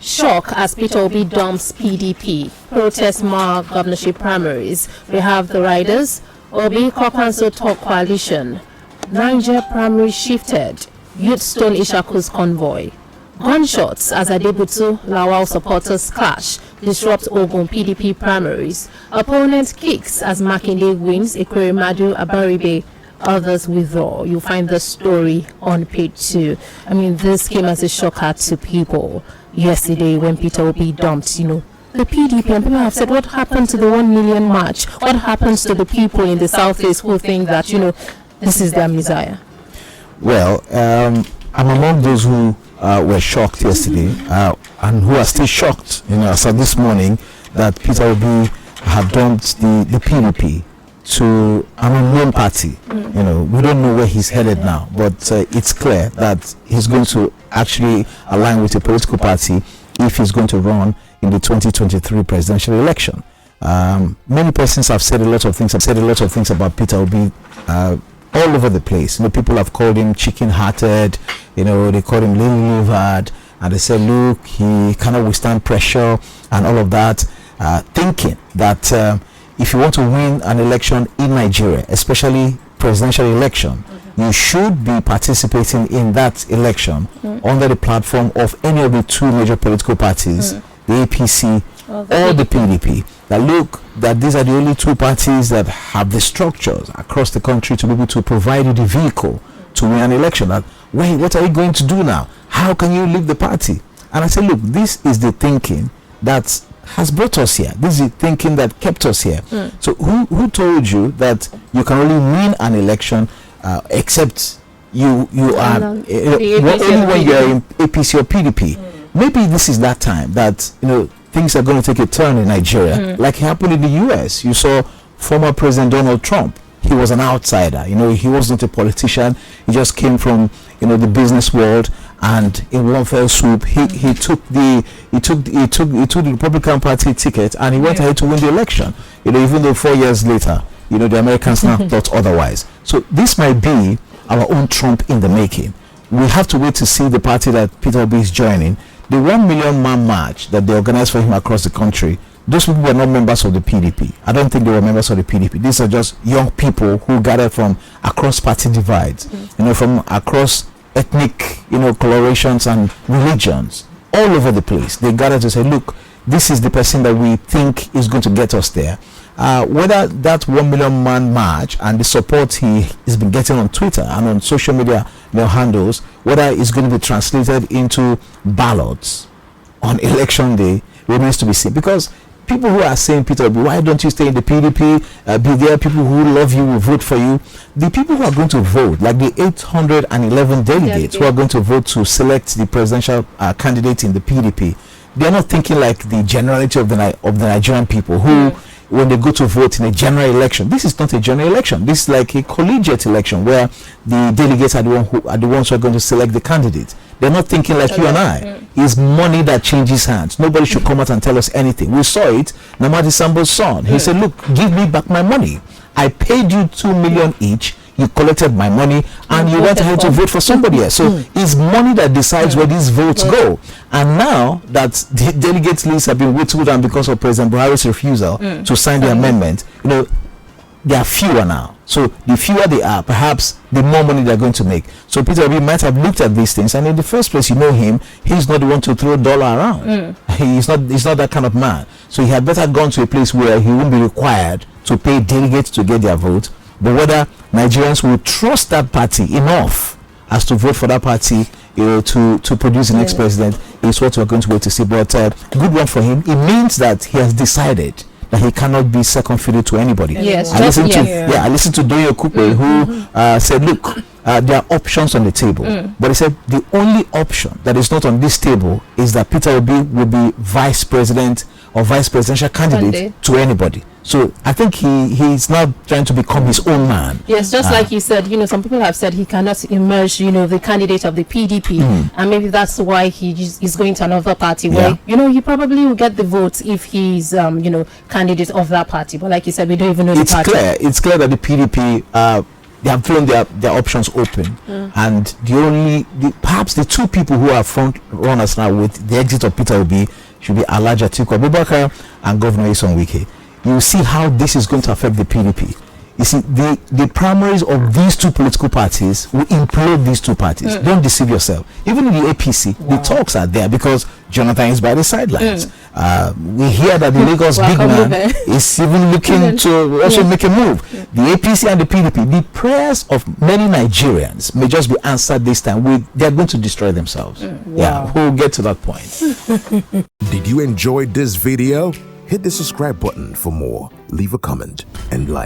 Shock as Peter Obi dumps PDP. Protest mar governorship primaries. We have the riders. Obi Kopanso top coalition. Niger primary shifted. Youth stone Ishaku's convoy. Gunshots as Adebutu Lawal supporters clash. Disrupt Ogun PDP primaries. Opponent kicks as Makinde wins. Ekweremadu Abaribe. Others withdraw. You'll find the story on page 2. I mean, this came as a shocker to people yesterday when Peter Obi dumped, the PDP, and people have said, what happened to the 1 million march? What happens to the people in the Southeast who think that, this is their messiah? Well, I'm among those who were shocked yesterday and who are still shocked, as of this morning, that Peter Obi had dumped the PDP to an unknown party. We don't know where he's headed now, but it's clear that he's going to actually align with a political party if he's going to run in the 2023 presidential election. Many persons have said a lot of things. About Peter Obi all over the place. People have called him chicken-hearted. They called him lily-livered, and they said, look, he cannot withstand pressure and all of that, thinking that if you want to win an election in Nigeria, especially presidential election, you should be participating in that election under the platform of any of the two major political parties, the APC or the PDP. That these are the only two parties that have the structures across the country to be able to provide you the vehicle to win an election. Wait, what are you going to do now? How can you leave the party? And I said, look, this is the thinking that has brought us here. This is the thinking that kept us here. So who told you that you can only win an election except you are only when you are in APC or PDP? Maybe this is that time that things are going to take a turn in Nigeria, like it happened in the US. You saw former President Donald Trump. He was an outsider. He wasn't a politician. He just came from the business world, and in one fell swoop he took the Republican Party ticket, and he went ahead to win the election. Even though 4 years later the Americans now thought otherwise. So this might be our own Trump in the making. We have to wait to see the party that Peter Obi is joining. The 1 million man march that they organized for him across the country, those people were not members of the PDP. I don't think they were members of the PDP. These are just young people who gathered from across party divides, from across ethnic, colorations and religions all over the place. They gathered to say, look, this is the person that we think is going to get us there. Whether that 1 million man march and the support he has been getting on Twitter and on social media handles, whether it's going to be translated into ballots on election day remains to be seen. Because people who are saying, Peter, why don't you stay in the PDP? Be there, people who love you will vote for you. The people who are going to vote, like the 811 delegates who are going to vote to select the presidential candidate in the PDP, they're not thinking like the generality of the Nigerian people who, when they go to vote in a general election, this is not a general election. This is like a collegiate election where the delegates are the ones who are going to select the candidate. They're not thinking like you and I. It's money that changes hands. Nobody should come out and tell us anything. We saw it. Namadi Sambo's son. He said, look, give me back my money. I paid you 2 million each. You collected my money and you went ahead to vote for somebody else. So it's money that decides where these votes go. And now that the delegates list have been whittled down because of President Buhari's refusal to sign the amendment, they are fewer now. So the fewer they are, perhaps the more money they're going to make. So Peter Obi might have looked at these things, and in the first place, him, he's not the one to throw dollar around. He's not that kind of man. So he had better gone to a place where he won't be required to pay delegates to get their vote. But whether Nigerians will trust that party enough as to vote for that party to produce the next president is what we're going to wait to see. But good one for him. It means that he has decided that he cannot be second fiddle to anybody. Yes, I listened to Doyo Kupe who said, look, there are options on the table. But he said the only option that is not on this table is that Peter Obi will be vice president or vice presidential candidate to anybody. So I think he's now trying to become his own man. Yes, just like you said, some people have said he cannot emerge, the candidate of the PDP, and maybe that's why he's going to another party where, he probably will get the votes if he's, candidate of that party. But like you said, we don't even know the party. It's clear that the PDP they have thrown their options open, and perhaps the two people who are front runners now with the exit of Peter Obi should be Alhaji Atiku Abubakar and Governor Nyesom Wike. You see how this is going to affect the PDP. You see, the primaries of these two political parties will implode these two parties. Don't deceive yourself. Even in the APC, the talks are there because Jonathan is by the sidelines. We hear that the Lagos big man is even looking to also make a move. The APC and the PDP, the prayers of many Nigerians may just be answered this time. They're going to destroy themselves. Yeah, we'll get to that point. Did you enjoy this video? Hit the subscribe button for more. Leave a comment and like.